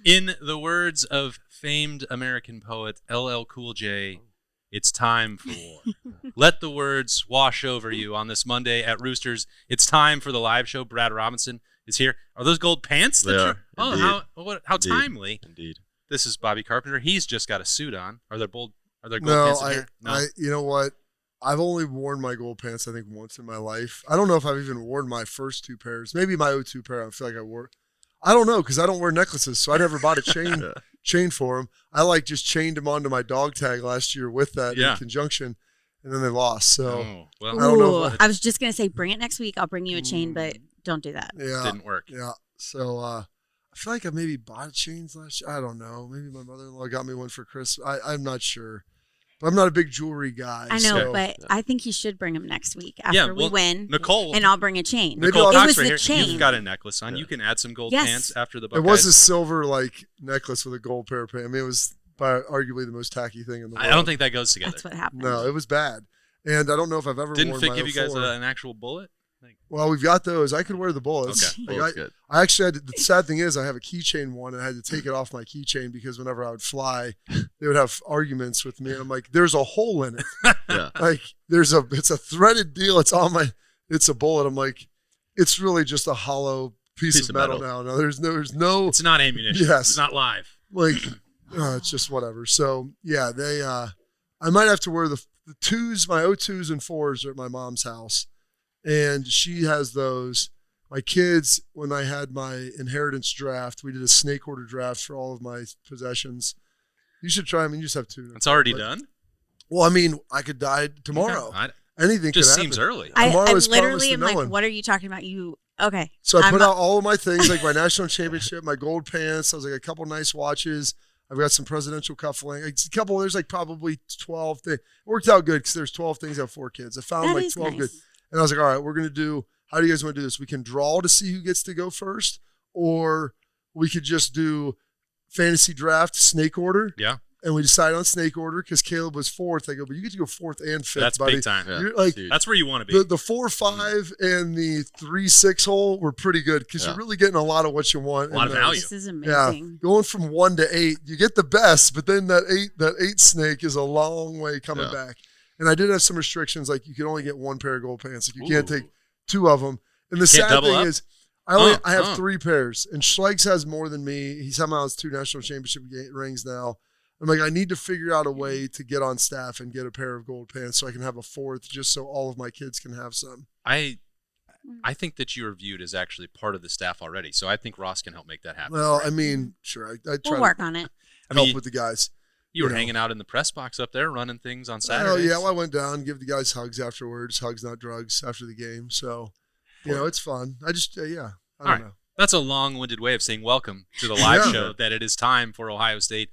In the words of famed American poet LL Cool J, it's time for war. Let the words wash over you on this Monday at Roosters. It's time for the live show. Brad Robinson is here. Are those gold pants? They are. Oh, how Indeed. timely. Indeed. This is Bobby Carpenter. He's just got a suit on. Are there gold No, pants in here? No. you know what? I've only worn my gold pants, I think, once in my life. I don't know if I've even worn my first two pairs. Maybe my 02 pair. I feel like I wore. I don't know because I don't wear necklaces, so I never bought a chain for them. I just chained them onto my dog tag last year with that in conjunction, and then they lost. So well, I don't know. I was just gonna say, bring it next week. I'll bring you a chain, but don't do that. Yeah, didn't work. Yeah. So I feel like I maybe bought chains last year. I don't know. Maybe my mother-in-law got me one for Christmas. I'm not sure. But I'm not a big jewelry guy. I know, but I think he should bring them next week after we win. Nicole, and I'll bring a chain. Nicole it Cox was right the here. chain. You've got a necklace on. You can add some gold pants after the Buckeyes. It was a silver necklace with a gold pair of pants. I mean, it was arguably the most tacky thing in the world. I don't think that goes together. That's what happened. No, it was bad. And I don't know if I've ever Didn't worn Fit my give you guys 04. an actual bullet? Well, we've got those. I could wear the bullets. Okay. Bullet's good. I actually had to, the sad thing is I have a keychain one and I had to take it off my keychain because whenever I would fly, they would have arguments with me. And I'm like, there's a hole in it. Yeah. It's a threaded deal. It's a bullet. I'm like, it's really just a hollow piece of metal now. No, there's no. It's not ammunition. Yes. It's not live. It's just whatever. So yeah, I might have to wear the twos, my 02s and 4s are at my mom's house. And she has those. My kids, when I had my inheritance draft, we did a snake order draft for all of my possessions. You should try them. You just have two. It's already done? Well, I mean, I could die tomorrow. Anything just could happen. Seems early. I literally am like, what are you talking about? Okay. So I put out all of my things, like my national championship, my gold pants. I was like a couple nice watches. I've got some presidential cufflinks. There's like probably 12 things. It worked out good because there's 12 things. I have 4 kids. I found like 12 good. And I was like, all right, we're going to do, how do you guys want to do this? We can draw to see who gets to go first, or we could just do fantasy draft, snake order. Yeah. And we decided on snake order because Caleb was 4th. I go, but you get to go 4th and 5th, That's buddy. big time. Yeah. You're like, that's where you want to be. The 4-5 and the 3-6 hole were pretty good because you're really getting a lot of what you want. A lot of value. This is amazing. Yeah. Going from 1 to 8, you get the best, but then that 8 snake is a long way coming back. And I did have some restrictions, like you can only get 1 pair of gold pants. Like you can't take 2 of them. And the sad thing is, I have 3 pairs, and Schleiks has more than me. He somehow has 2 national championship rings now. I'm like, I need to figure out a way to get on staff and get a pair of gold pants so I can have a 4th, just so all of my kids can have some. I think that you are viewed as actually part of the staff already, so I think Ross can help make that happen. Well, I mean, sure, I try we'll work on it. Help with the guys. You were hanging out in the press box up there, running things on Saturdays. Oh, yeah. Well, I went down, give the guys hugs afterwards. Hugs, not drugs, after the game. So, it's fun. I just, I don't know. That's a long-winded way of saying welcome to the live show, that it is time for Ohio State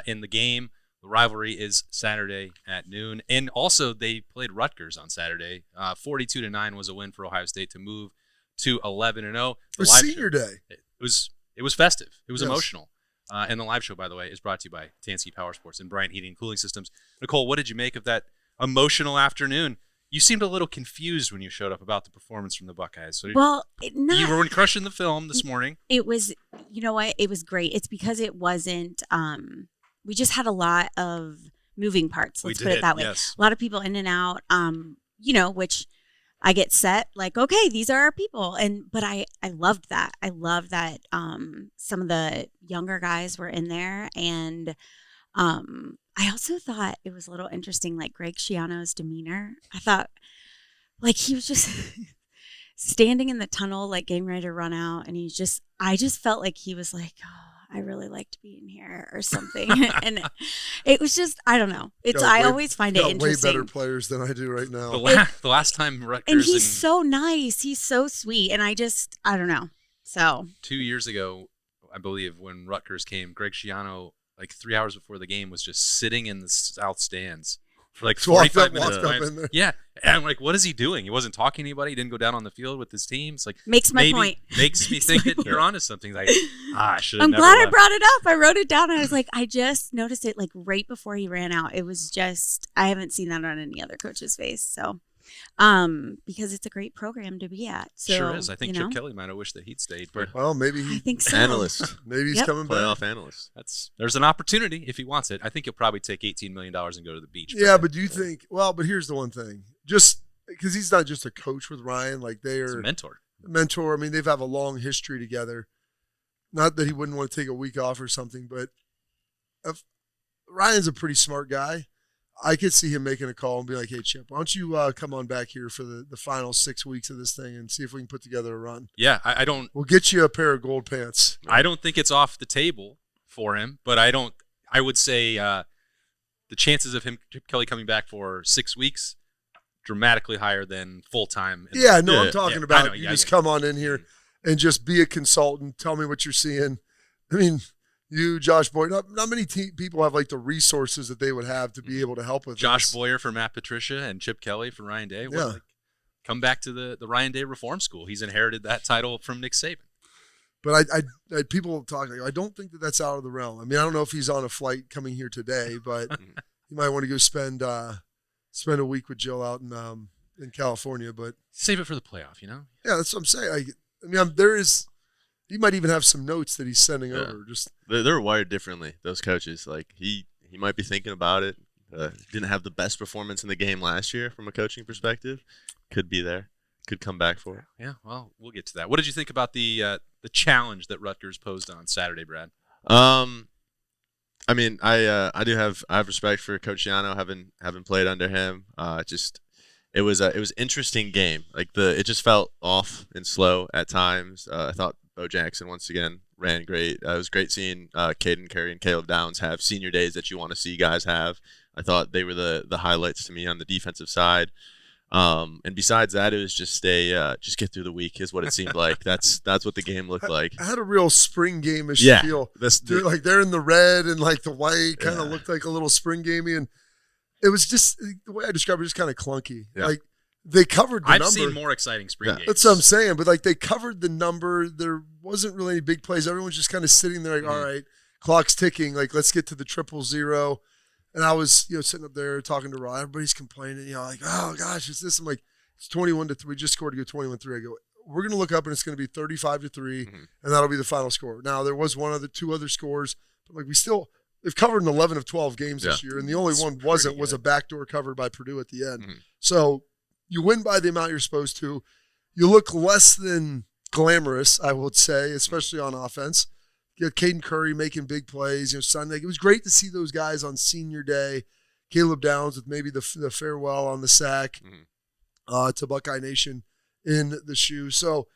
in the game. The rivalry is Saturday at noon. And also, they played Rutgers on Saturday. 42-9 was a win for Ohio State to move to 11-0. It was senior day. It was festive. It was emotional. And the live show, by the way, is brought to you by Tansky Power Sports and Bryant Heating and Cooling Systems. Nicole, what did you make of that emotional afternoon? You seemed a little confused when you showed up about the performance from the Buckeyes. So you were crushing the film this morning. It was, you know what? It was great. It's because it wasn't. We just had a lot of moving parts. Let's put it that way. Yes. A lot of people in and out. Which I get set like, okay, these are our people. But I loved that. I loved that some of the younger guys were in there. And I also thought it was a little interesting, like Greg Schiano's demeanor. I thought like he was just standing in the tunnel, like getting ready to run out. And I just felt like he was like, oh, I really liked being here or something. And it was just, I don't know. I always find it interesting. Way better players than I do right now. The last time Rutgers. And he's so nice. He's so sweet. And I don't know. So 2 years ago, I believe, when Rutgers came, Greg Schiano, like 3 hours before the game, was just sitting in the south stands for like 45 minutes. Yeah. And I'm like, what is he doing? He wasn't talking to anybody. He didn't go down on the field with his team. It's like, makes my point. Makes me think that you're onto something. Like, I should have I'm never glad left. I brought it up. I wrote it down. I was like, I just noticed it like right before he ran out. It was just, I haven't seen that on any other coach's face. So because it's a great program to be at. So, sure is. I think Chip Kelly might have wished that he'd stayed. But well, maybe I think so. Analyst. Maybe he's coming back. Playoff analyst. There's an opportunity if he wants it. I think he'll probably take $18 million and go to the beach. Yeah, but do you think? Well, but here's the one thing. Just because he's not just a coach with Ryan, like they are a mentor. I mean, they've have a long history together. Not that he wouldn't want to take a week off or something, but Ryan's a pretty smart guy. I could see him making a call and be like, hey, Chip, why don't you come on back here for the final 6 weeks of this thing and see if we can put together a run. Yeah, I don't. We'll get you a pair of gold pants. I don't think it's off the table for him, but I would say the chances of Chip Kelly coming back for 6 weeks dramatically higher than full-time. Yeah, no, I'm talking about you just come on in here and just be a consultant. Tell me what you're seeing. I mean, you, Josh Boyer, not many people have like the resources that they would have to be able to help with Josh this. Boyer for Matt Patricia and Chip Kelly for Ryan Day. Yeah. Come back to the Ryan Day Reform School. He's inherited that title from Nick Saban. But I people talk like, I don't think that that's out of the realm. I mean, I don't know if he's on a flight coming here today, but you might want to go spend a week with Jill out in California. But save it for the playoff, Yeah, that's what I'm saying. I mean, he might even have some notes that he's sending over. Just they're wired differently. Those coaches, like he might be thinking about it. Didn't have the best performance in the game last year from a coaching perspective. Could be there. Could come back for it. Yeah, well, we'll get to that. What did you think about the challenge that Rutgers posed on Saturday, Brad? I mean, I have respect for Coach Yano, having played under him. It was an interesting game. Like it just felt off and slow at times. I thought Bo Jackson once again ran great. It was great seeing Caden Curry and Caleb Downs have senior days that you want to see guys have. I thought they were the highlights to me on the defensive side. And besides that, it was just just get through the week is what it seemed like. That's what the game looked like. I had a real spring game-ish feel. They're in the red and like the white kind of looked like a little spring gamey, and it was just the way I described it, just kind of clunky. Yeah. Like they covered the number. I've seen more exciting spring games. That's what I'm saying. But like they covered the number. There wasn't really any big plays. Everyone's just kind of sitting there like, all right, clock's ticking. Like let's get to the 000. And I was, sitting up there talking to Ryan. Everybody's complaining, like, oh gosh, it's this. I'm like, it's 21-3. We just scored to go 21-3. I go, we're going to look up and it's going to be 35-3, and that'll be the final score. Now there was two other scores, but like they've covered in 11 of 12 games this year, and the only one was a backdoor covered by Purdue at the end. So you win by the amount you're supposed to. You look less than glamorous, I would say, especially on offense. You got Caden Curry making big plays. Sunday. It was great to see those guys on senior day. Caleb Downs with maybe the farewell on the sack to Buckeye Nation in the shoe. So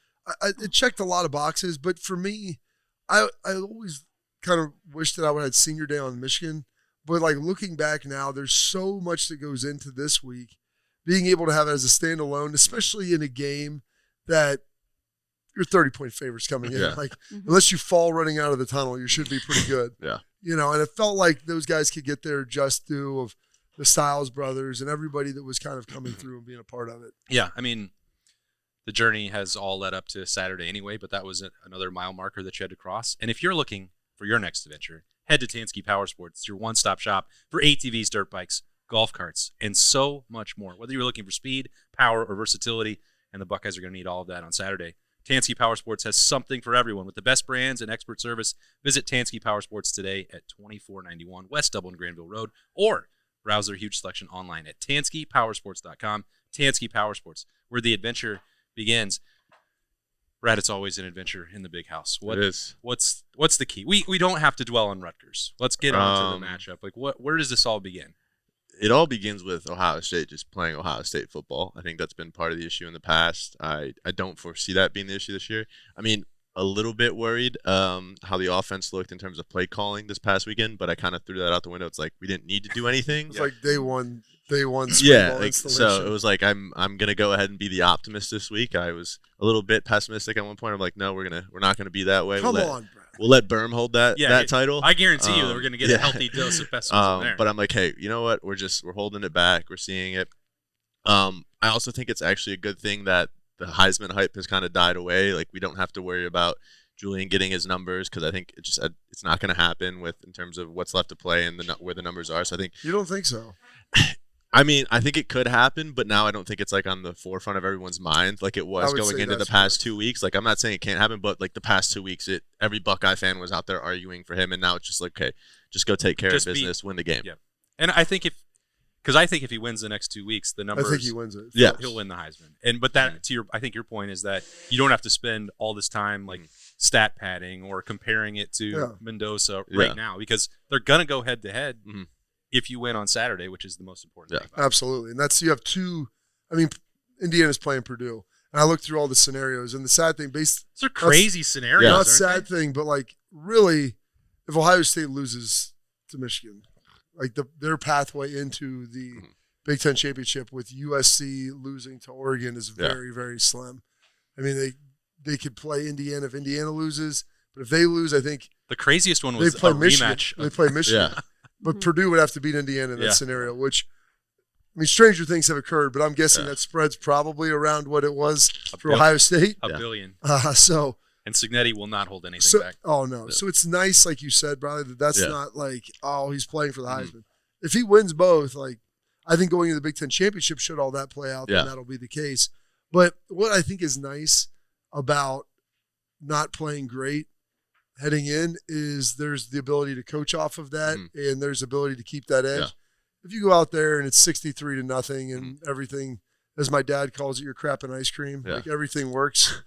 it checked a lot of boxes. But for me, I always kind of wish that I would have had senior day on Michigan. But like looking back now, there's so much that goes into this week. Being able to have it as a standalone, especially in a game that your 30-point favorites coming in. Yeah. Like, unless you fall running out of the tunnel, you should be pretty good. Yeah. And it felt like those guys could get their just due of the Styles brothers and everybody that was kind of coming through and being a part of it. Yeah, I mean, the journey has all led up to Saturday anyway, but that was another mile marker that you had to cross. And if you're looking for your next adventure, head to Tansky Power Sports. It's your one-stop shop for ATVs, dirt bikes, golf carts, and so much more. Whether you're looking for speed, power, or versatility, and the Buckeyes are going to need all of that on Saturday. Tansky Power Sports has something for everyone. With the best brands and expert service, visit Tansky Power Sports today at 2491 West Dublin Granville Road, or browse their huge selection online at TanskyPowersports.com. Tansky Power Sports, where the adventure begins. Brad, it's always an adventure in the big house. It is. What's the key? We don't have to dwell on Rutgers. Let's get on to the matchup. Like, where does this all begin? It all begins with Ohio State just playing Ohio State football. I think that's been part of the issue in the past. I don't foresee that being the issue this year. I mean, a little bit worried how the offense looked in terms of play calling this past weekend, but I kind of threw that out the window. It's like we didn't need to do anything. It's like day one yeah, like, so it was like I'm gonna go ahead and be the optimist this week. I was a little bit pessimistic at one point. I'm like, no, we're not gonna be that way. Come on, Brad. We'll let Birm hold that title. I guarantee you that we're going to get a healthy dose of pessimism there. But I'm like, hey, you know what? We're holding it back. We're seeing it. I also think it's actually a good thing that the Heisman hype has kind of died away. Like we don't have to worry about Julian getting his numbers because I think it's not going to happen in terms of what's left to play and where the numbers are. So I think you don't think so. I mean, I think it could happen, but now I don't think it's like on the forefront of everyone's mind like it was going into the past 2 weeks. Like, I'm not saying it can't happen, but like the past 2 weeks, every Buckeye fan was out there arguing for him, and now it's just like, okay, just go take care of business, win the game. Yeah, and I think if he wins the next 2 weeks, the numbers. I think he wins it. Yeah, he'll win the Heisman. But that I think your point is that you don't have to spend all this time like stat padding or comparing it to Mendoza right now, because they're gonna go head to head. If you win on Saturday, which is the most important thing. Absolutely. And you have two, I mean, Indiana's playing Purdue. And I looked through all the scenarios. And the sad thing, these are crazy scenarios. Not sad thing, but like really, if Ohio State loses to Michigan, like their pathway into the Big Ten championship with USC losing to Oregon is very, very slim. I mean, they could play Indiana if Indiana loses. But if they lose, I think the craziest one was a rematch. They play Michigan. But Purdue would have to beat Indiana in that scenario, which, I mean, stranger things have occurred, but I'm guessing that spread's probably around what it was for Ohio State. $1 billion. And Signetti will not hold anything back. Oh, no. So it's nice, like you said, Bradley, that's not like, oh, he's playing for the Heisman. If he wins both, like, I think going into the Big Ten championship, should all that play out, then that'll be the case. But what I think is nice about not playing great heading in is there's the ability to coach off of that, and there's ability to keep that edge. If you go out there and it's 63-0 and everything, as my dad calls it, you're crapping ice cream, like everything works,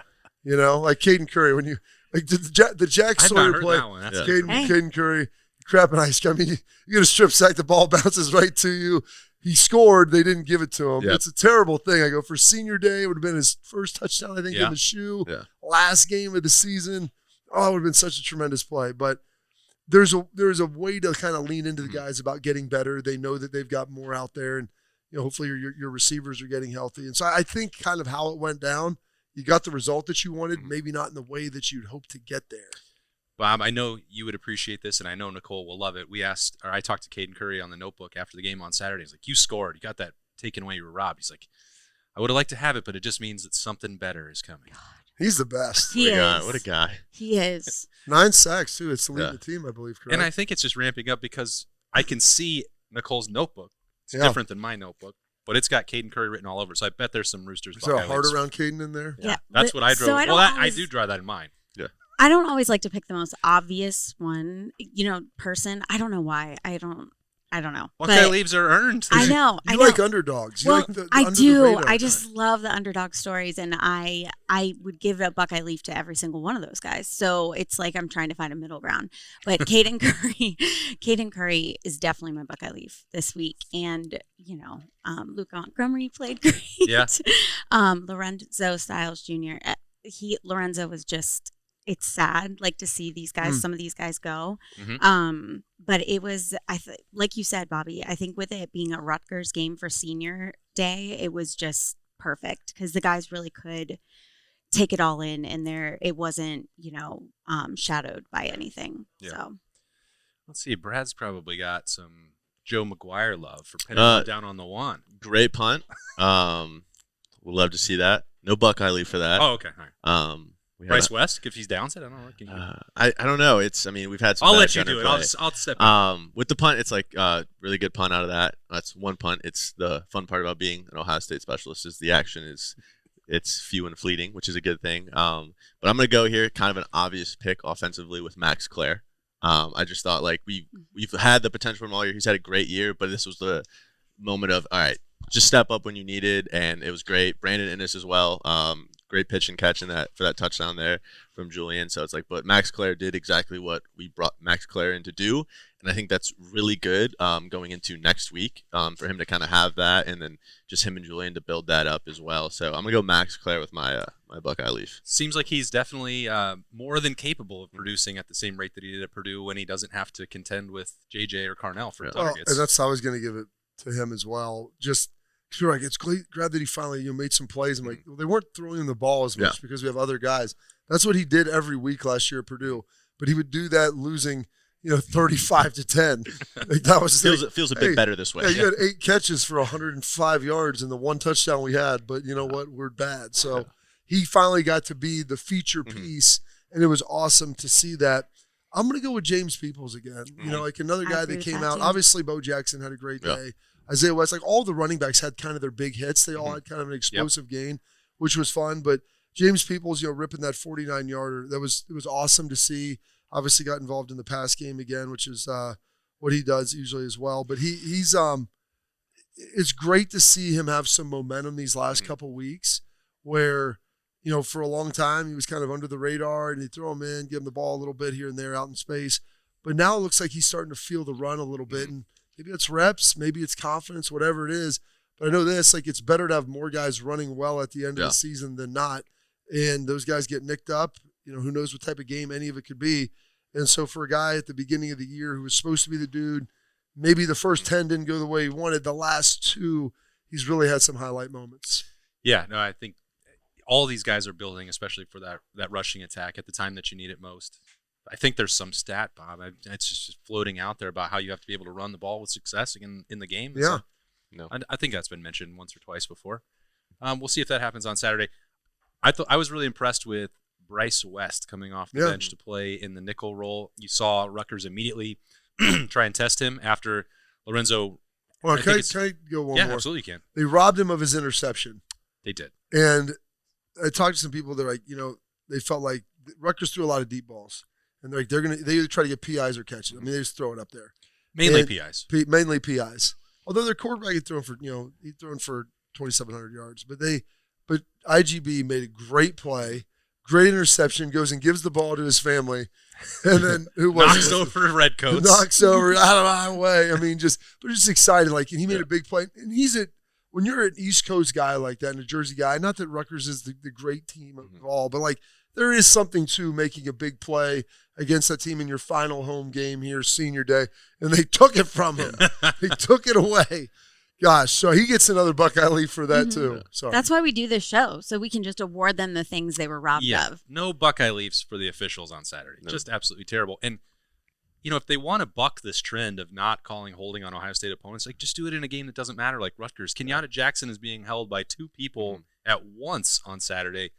like Caden Curry, when you like the Jack Sawyer play, Caden Curry, crapping ice cream. I mean, you get a strip sack, the ball bounces right to you. He scored, they didn't give it to him. It's a terrible thing. I go, for senior day, it would have been his first touchdown, I think, in the shoe, last game of the season. Oh, it would have been such a tremendous play. But there's a way to kind of lean into the guys about getting better. They know that they've got more out there, and hopefully your receivers are getting healthy. And so I think kind of how it went down, you got the result that you wanted, maybe not in the way that you'd hope to get there. Bob, I know you would appreciate this, and I know Nicole will love it. I talked to Caden Curry on the Notebook after the game on Saturday. He's like, "You scored. You got that taken away. You were robbed." He's like, "I would have liked to have it, but it just means that something better is coming." God. He's the best. What a guy. He is. 9 sacks, too. It's the lead of the team, I believe, correct? And I think it's just ramping up because I can see Nicole's notebook. It's different than my notebook, but it's got Caden Curry written all over. So I bet there's some Roosters. Is there a heart around Caden in there? Yeah. That's what I drove. So I do draw that in mind. Yeah. I don't always like to pick the most obvious one, person. I don't know why. I don't know. Buckeye Leaves are earned. I know. You like underdogs. You like the I do. I just love the underdog stories, and I would give a Buckeye Leaf to every single one of those guys. So it's like I'm trying to find a middle ground. But Caden Curry is definitely my Buckeye Leaf this week. And, Luke Montgomery played great. Yeah. Lorenzo Styles Jr., Lorenzo was just, it's sad, like, to see these guys, some of these guys go. But it was, like you said, Bobby, I think with it being a Rutgers game for senior day, it was just perfect because the guys really could take it all in, and it wasn't, shadowed by anything. Yeah. So let's see. Brad's probably got some Joe McGuire love for pinning him down on the one. Great punt. We'd love to see that. No Buckeye Leaf for that. Oh, okay. All right. Bryce West, if he's down, I don't know. I don't know. We've had some. I'll let you do it. I'll step in. With the punt, it's like really good punt out of that. That's one punt. It's the fun part about being an Ohio State specialist is the action it's few and fleeting, which is a good thing. But I'm gonna go here, kind of an obvious pick offensively with Max Clare. I just thought like we've had the potential from all year. He's had a great year, but this was the moment of all right, just step up when you needed, and it was great. Brandon Innes as well. Great pitch and catch for that touchdown there from Julian. So it's like, but Max Clare did exactly what we brought Max Clare in to do. And I think that's really good going into next week for him to kind of have that, and then just him and Julian to build that up as well. So I'm going to go Max Clare with my Buckeye Leaf. Seems like he's definitely more than capable of producing at the same rate that he did at Purdue when he doesn't have to contend with JJ or Carnell for targets. And that's how I was going to give it to him as well. Just you're like, it's glad that he finally made some plays. I'm like, well, they weren't throwing him the ball as much because we have other guys. That's what he did every week last year at Purdue. But he would do that losing, 35-10. Like that was feels a bit better this way. Yeah, you had 8 catches for 105 yards and the one touchdown we had. But you know what? We're bad. So he finally got to be the feature piece, and it was awesome to see that. I'm going to go with James Peoples again. You know, like another guy that came out. Obviously, Bo Jackson had a great day. Isaiah West, like all the running backs had kind of their big hits. They all had kind of an explosive game, which was fun. But James Peoples, you know, ripping that 49-yarder, it was awesome to see. Obviously got involved in the pass game again, which is what he does usually as well. But he's it's great to see him have some momentum these last couple weeks where, you know, for a long time he was kind of under the radar and they throw him in, give him the ball a little bit here and there out in space. But now it looks like he's starting to feel the run a little bit. And maybe it's reps, maybe it's confidence, whatever it is. But I know this, like it's better to have more guys running well at the end of the season than not. And those guys get nicked up. You know, who knows what type of game any of it could be. And so for a guy at the beginning of the year who was supposed to be the dude, maybe the first 10 didn't go the way he wanted. The last 2, he's really had some highlight moments. Yeah, no, I think all these guys are building, especially for that rushing attack at the time that you need it most. I think there's some stat, Bob. It's just floating out there about how you have to be able to run the ball with success in the game. Yeah. So, I think that's been mentioned once or twice before. We'll see if that happens on Saturday. I was really impressed with Bryce West coming off the bench to play in the nickel role. You saw Rutgers immediately try and test him after Lorenzo. Well, can I go one more? Yeah, absolutely can. They robbed him of his interception. They did. And I talked to some people that are like, you know, they felt like Rutgers threw a lot of deep balls. And they're like, they either try to get PIs or catch it. I mean, they just throw it up there. Mainly PIs. Mainly PIs. Although their quarterback had thrown for, he's thrown for 2,700 yards. But IGB made a great play. Great interception, goes and gives the ball to his family, and then knocks over Redcoats. Knocks over out of my way. I mean, just excited. Like, and he made a big play. And when you're an East Coast guy like that, and a Jersey guy, not that Rutgers is the great team of all, but like there is something to making a big play against that team in your final home game here, senior day, and they took it from him. They took it away. Gosh, so he gets another Buckeye Leaf for that too. Sorry. That's why we do this show, so we can just award them the things they were robbed of. No Buckeye Leafs for the officials on Saturday. No. Just absolutely terrible. And, you know, if they want to buck this trend of not calling holding on Ohio State opponents, like just do it in a game that doesn't matter, like Rutgers. Kenyatta Jackson is being held by 2 people at once on Saturday.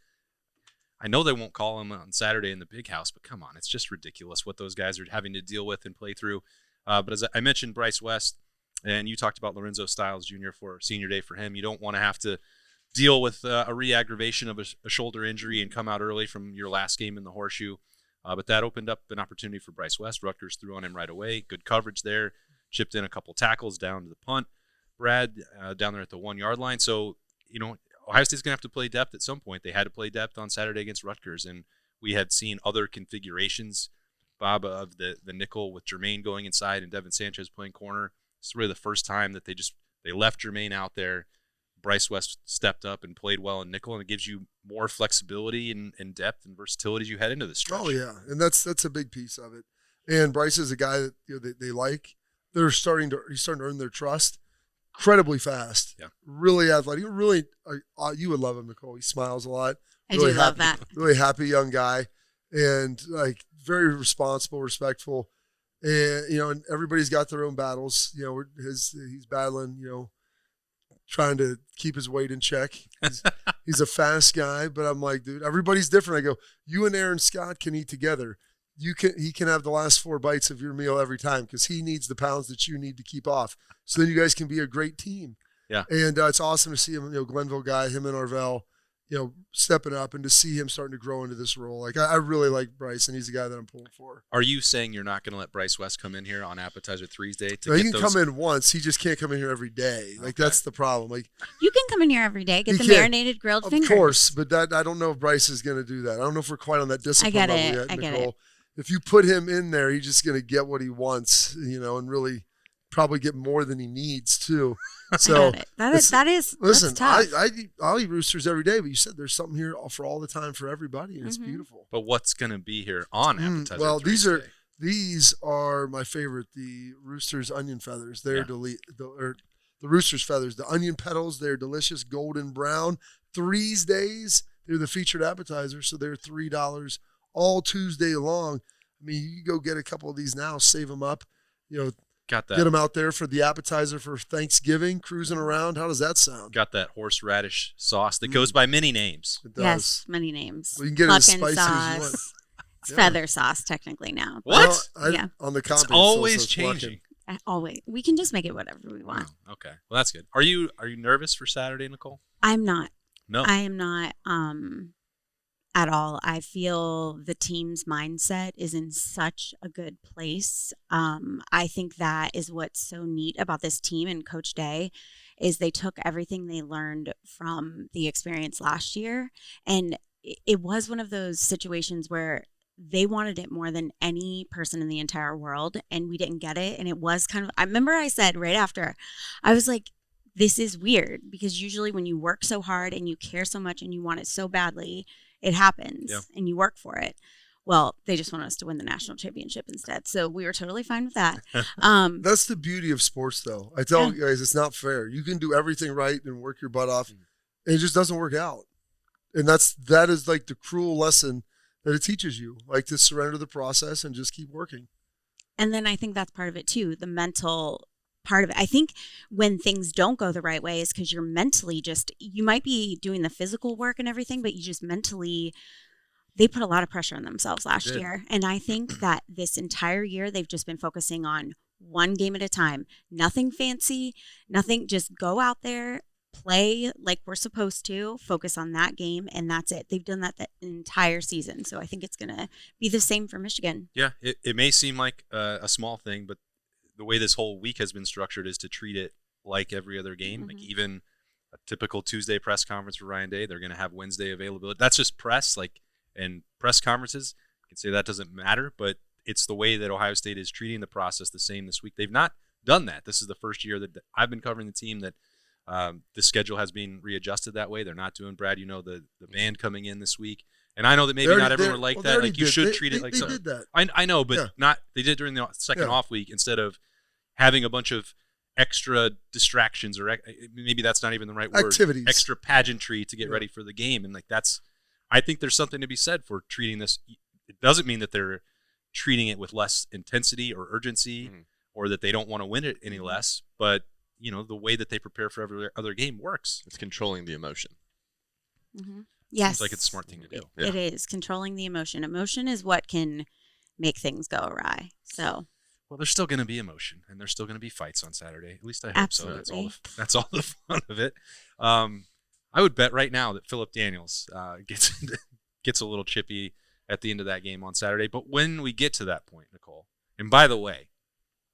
I know they won't call him on Saturday in the big house, but come on, it's just ridiculous what those guys are having to deal with and play through. But as I mentioned, Bryce West, and you talked about Lorenzo Styles Jr. for senior day for him. You don't want to have to deal with a re-aggravation of a shoulder injury and come out early from your last game in the horseshoe. But that opened up an opportunity for Bryce West. Rutgers threw on him right away. Good coverage there. Chipped in a couple tackles down to the punt. Brad down there at the 1-yard line. So, you know, Ohio State's going to have to play depth at some point. They had to play depth on Saturday against Rutgers, and we had seen other configurations, Bob, of the nickel with Jermaine going inside and Devin Sanchez playing corner. It's really the first time that they left Jermaine out there. Bryce West stepped up and played well in nickel, and it gives you more flexibility and depth and versatility as you head into this stretch. Oh yeah, and that's a big piece of it. And Bryce is a guy that they like. He's starting to earn their trust. Incredibly fast. Yeah. Really athletic. Really, you would love him, Nicole. He smiles a lot. Really do love that. Really happy young guy, and like very responsible, respectful. And and everybody's got their own battles. He's battling. Trying to keep his weight in check. He's a fast guy, but I'm like, dude, everybody's different. I go, you and Aaron Scott can eat together. He can have the last 4 bites of your meal every time because he needs the pounds that you need to keep off. So then you guys can be a great team. Yeah, and it's awesome to see him. Glenville guy, him and Arvell. Stepping up and to see him starting to grow into this role. Like, I really like Bryce, and he's the guy that I'm pulling for. Are you saying you're not going to let Bryce West come in here on Appetizer Threes Day? He can come in once. He just can't come in here every day. Like, that's the problem. Like, you can come in here every day, get the marinated grilled fingers. Of course, but I don't know if Bryce is going to do that. I don't know if we're quite on that discipline level yet, Nicole. Get it. If you put him in there, he's just going to get what he wants, and really probably get more than he needs too. So that is listen, tough. I'll eat Roosters every day, but you said there's something here for all the time for everybody, and it's beautiful. But what's going to be here on Appetizer? Well, these are my favorite. The Roosters onion feathers. They're the Roosters feathers. The onion petals. They're delicious, golden brown. Threes days. They're the featured appetizer, so they're $3 all Tuesday long. I mean, you can go get a couple of these now, save them up. Got that. Get them out there for the appetizer for Thanksgiving, cruising around. How does that sound? Got that horseradish sauce that goes by many names. It does. Yes, many names. We can get it as spicy as you want. It's feather sauce technically now. What? Yeah. On the comp, it's always changing. Always. We can just make it whatever we want. Oh, okay. Well, that's good. Are you nervous for Saturday, Nicole? I'm not. No. I am not at all. I feel the team's mindset is in such a good place. I think that is what's so neat about this team and Coach Day is they took everything they learned from the experience last year. And it was one of those situations where they wanted it more than any person in the entire world, and we didn't get it. And it was kind of, I remember I said right after, I was like, this is weird, because usually when you work so hard and you care so much and you want it so badly, it happens and you work for it. Well, they just want us to win the national championship instead. So we were totally fine with that. That's the beauty of sports, though. I tell you guys, it's not fair. You can do everything right and work your butt off, and it just doesn't work out. And that is like the cruel lesson that it teaches you, like to surrender the process and just keep working. And then I think that's part of it too, the mental part of it. I think when things don't go the right way is because you're mentally you might be doing the physical work and everything, but you just mentally, they put a lot of pressure on themselves last year. And I think that this entire year, they've just been focusing on one game at a time, nothing fancy, nothing, just go out there, play like we're supposed to, focus on that game, and that's it. They've done that the entire season. So I think it's going to be the same for Michigan. Yeah, it may seem like a small thing, but the way this whole week has been structured is to treat it like every other game. Like even a typical Tuesday press conference for Ryan Day, they're going to have Wednesday availability. That's just press, and press conferences. You can say that doesn't matter, but it's the way that Ohio State is treating the process the same this week. They've not done that. This is the first year that I've been covering the team that the schedule has been readjusted that way. They're not doing, Brad, the band coming in this week. And I know that maybe not everyone liked that. Like, you should treat it like they did that. I know, but not. They did during the second off week instead of having a bunch of extra distractions, or maybe that's not even the right word. Activities. Extra pageantry to get ready for the game. And I think there's something to be said for treating this. It doesn't mean that they're treating it with less intensity or urgency, or that they don't want to win it any less, but the way that they prepare for every other game works. It's controlling the emotion. Yes. Seems like it's a smart thing to do. It is controlling the emotion. Emotion is what can make things go awry. So. Well, there's still going to be emotion, and there's still going to be fights on Saturday. At least I hope Absolutely. so. That's all the fun of it. I would bet right now that Philip Daniels gets a little chippy at the end of that game on Saturday. But when we get to that point, Nicole, and by the way,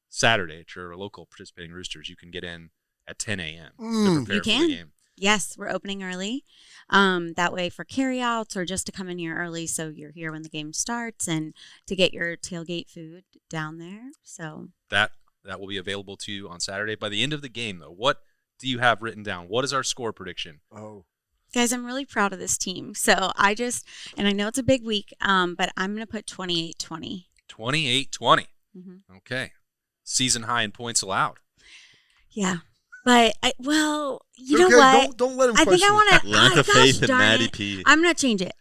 Saturday at your local participating Roosters, you can get in at 10 a.m. to prepare for the game. Yes, we're opening early. That way for carryouts or just to come in here early so you're here when the game starts and to get your tailgate food down there. So that will be available to you on Saturday. By the end of the game, though, what do you have written down? What is our score prediction? Oh. Guys, I'm really proud of this team. So and I know it's a big week, but I'm going to put 28-20. 28-20. Okay. Season high in points allowed. Yeah. But, you know okay, what? Don't let him I think I want to. Lack of faith in Maddie P. I'm going to change it.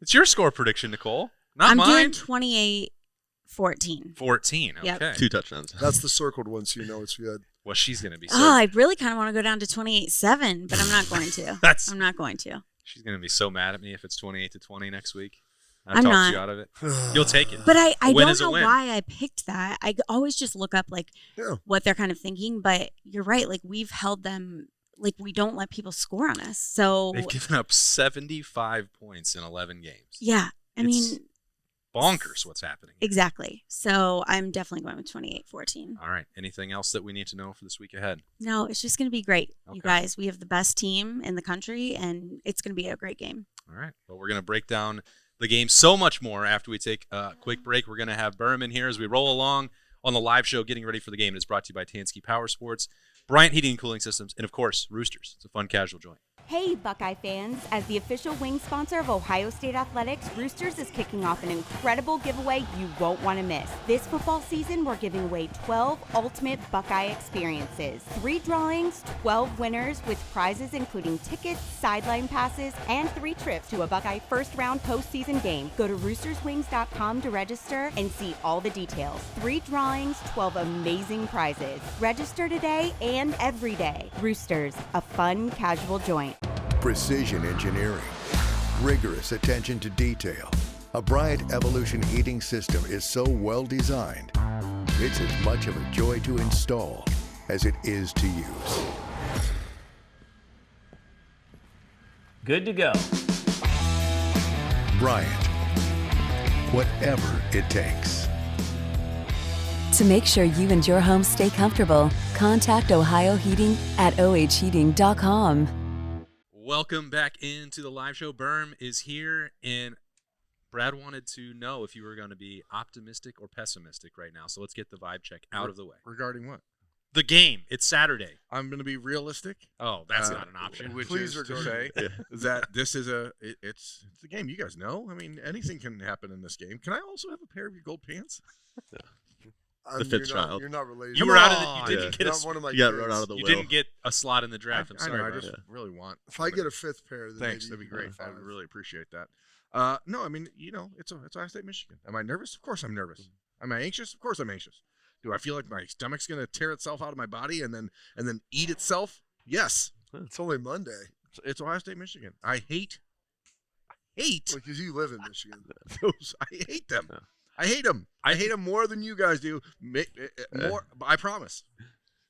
It's your score prediction, Nicole. Not I'm mine. doing 28-14. 14. Okay. Yep. 2 touchdowns. That's the circled one, so you know it's good. Well, she's going to be so. Oh, I really kind of want to go down to 28-7, but I'm not going to. I'm not going to. She's going to be so mad at me if it's 28-20 next week. I'm talked not. you out of it. You'll take it. But I don't know win. why I picked that. I always just look up what they're kind of thinking. But you're right. We've held them. We don't let people score on us. So they've given up 75 points in 11 games. Yeah, I mean, bonkers what's happening. Exactly. So I'm definitely going with 28-14. All right. Anything else that we need to know for this week ahead? No, it's just going to be great. Okay. You guys, we have the best team in the country, and it's going to be a great game. All right. Well, we're going to break down the game so much more after we take a quick break. We're going to have Birm in here as we roll along on the live show getting ready for the game. It is brought to you by Tansky Power Sports, Bryant Heating and Cooling Systems, and, of course, Roosters. It's a fun, casual joint. Hey, Buckeye fans. As the official wing sponsor of Ohio State Athletics, Roosters is kicking off an incredible giveaway you won't want to miss. This football season, we're giving away 12 ultimate Buckeye experiences. 3 drawings, 12 winners with prizes including tickets, sideline passes, and 3 trips to a Buckeye first-round postseason game. Go to roosterswings.com to register and see all the details. 3 drawings, 12 amazing prizes. Register today and every day. Roosters, a fun, casual joint. Precision engineering, rigorous attention to detail, A Bryant Evolution heating system is so well designed, it's as much of a joy to install as it is to use. Good to go. Bryant, whatever it takes. To make sure you and your home stay comfortable, contact Ohio Heating at ohheating.com. Welcome back into the live show. Birm is here, and Brad wanted to know if you were going to be optimistic or pessimistic right now. So let's get the vibe check out of the way. Regarding what? The game. It's Saturday. I'm going to be realistic. Oh, that's not an option. Which Please is to say that this is it's a game. You guys know. I mean, anything can happen in this game. Can I also have a pair of your gold pants? The fifth child. You're not related. You were out of the. You didn't get Not one of my You got kids. run out of the You will. didn't get a slot in the draft. I'm I sorry. know, I Brad. just really want. If I get a fifth pair, then Thanks, maybe that'd be great. I five. would really appreciate that. No, I mean, it's Ohio State, Michigan. Am I nervous? Of course I'm nervous. Am I anxious? Of course I'm anxious. Do I feel like my stomach's going to tear itself out of my body and then eat itself? Yes. It's only Monday. It's Ohio State, Michigan. I hate Because you live in Michigan. those. I hate them. I hate them. I hate them more than you guys do. More. I promise.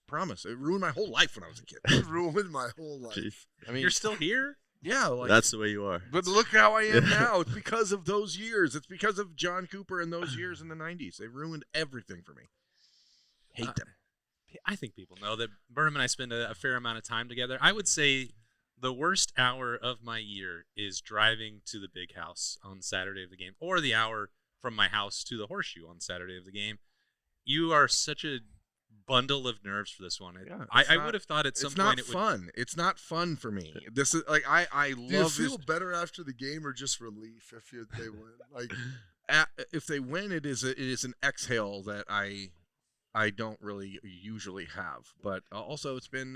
Promise. It ruined my whole life when I was a kid. It ruined my whole life. Jeez. I mean, You're still here? yeah. Like, That's the way you are. but look how I am now. It's because of those years. It's because of John Cooper and those years in the 90s. They ruined everything for me. Hate them. I think people know that Birm and I spend a fair amount of time together. I would say the worst hour of my year is driving to the big house on Saturday of the game, or the hour from my house to the horseshoe on Saturday of the game. You are such a bundle of nerves for this one. Yeah, I would have thought at some It's point not it would. fun. It's not fun for me. This is like I Do you love feel this. better after the game or just relief if they win? Like, If they win, it is an exhale that I don't really usually have. But also, it's been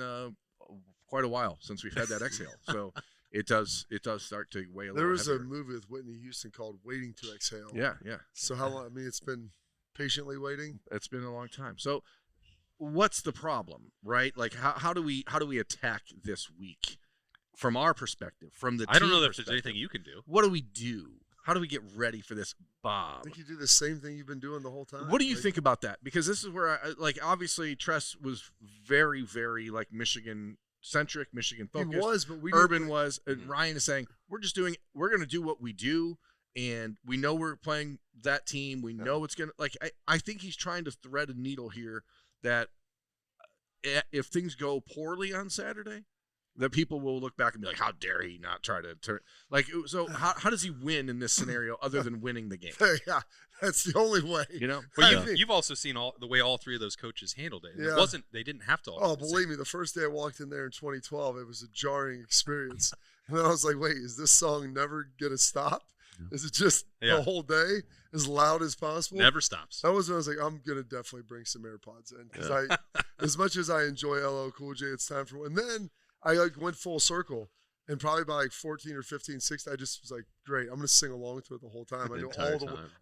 quite a while since we've had that exhale, so it does start to weigh a little. there was heavier. a movie with Whitney Houston called "Waiting to Exhale." Yeah. So how long? I mean, it's been patiently waiting. It's been a long time. So, what's the problem, right? Like, how do we attack this week from our perspective, from the I don't team know if there's perspective? anything you can do. What do we do? How do we get ready for this, I Bob? think you do the same thing you've been doing the whole time. What do you Like, think about that? Because this is where obviously Tress was very, very like Michigan centric, Michigan He focused. was, but we Urban didn't, was, and Ryan is saying we're going to do what we do, and we know we're playing that team. We know it's going to I think he's trying to thread a needle here that if things go poorly on Saturday, that people will look back and be like, how dare he not try to turn so how does he win in this scenario other than winning the game? Yeah, that's the only way. You know? But you've also seen the way all three of those coaches handled it. Yeah. They didn't have to. All Oh, do the believe same. me, the first day I walked in there in 2012, it was a jarring experience. And then I was like, wait, is this song never going to stop? Is it just Yeah. the whole day as loud as possible? Never stops. That was when I was like, I'm going to definitely bring some AirPods in. Because as much as I enjoy LL Cool J, it's time for, and then I went full circle. And probably by 14 or 15, 16, I just was like, great, I'm going to sing along to it the whole time. I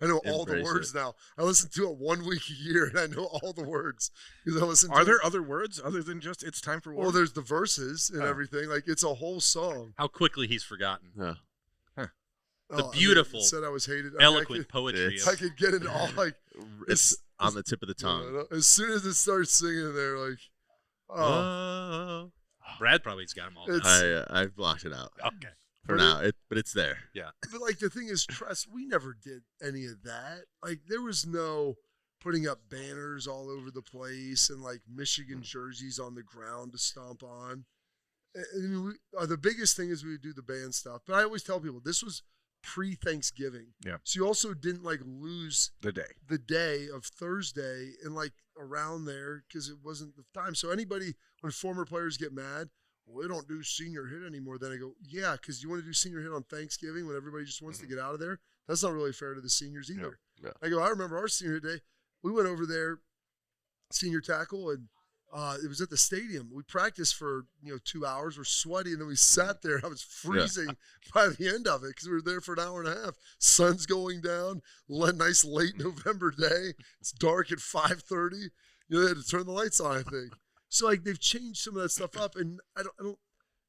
know all the words now. I listen to it 1 week a year, and I know all the words. Are there other words other than just "It's time for war"? Well, there's the verses and everything. Like, it's a whole song. How quickly he's forgotten. Yeah. The beautiful, it said I was hated. eloquent poetry. It's- I could get into all, like, It's on the tip of the tongue. as soon as it starts singing, they're like, oh. Brad probably's got them all. It's- I've blocked it out Okay. for now. But it's there. But, like, the thing is, Tress, we never did any of that. Like, there was no putting up banners all over the place and, like, Michigan jerseys on the ground to stomp on. I mean, the biggest thing is we would do the band stuff. But I always tell people, this was pre-Thanksgiving. Yeah. So you also didn't, like, lose the day. the day of Thursday and, like, around there because it wasn't the time. So anybody, when former players get mad, well, they don't do senior hit anymore. Then I go, yeah, because you want to do senior hit on Thanksgiving when everybody just wants to get out of there? That's not really fair to the seniors either. Yeah. I go, I remember our senior day. We went over there, senior tackle, and it was at the stadium. We practiced for 2 hours. We're sweaty, and then we sat there. And I was freezing by the end of it because we were there for an hour and a half. Sun's going down. Nice late November day. It's dark at 5:30. They had to turn the lights on, I think. So like they've changed some of that stuff up, and I don't.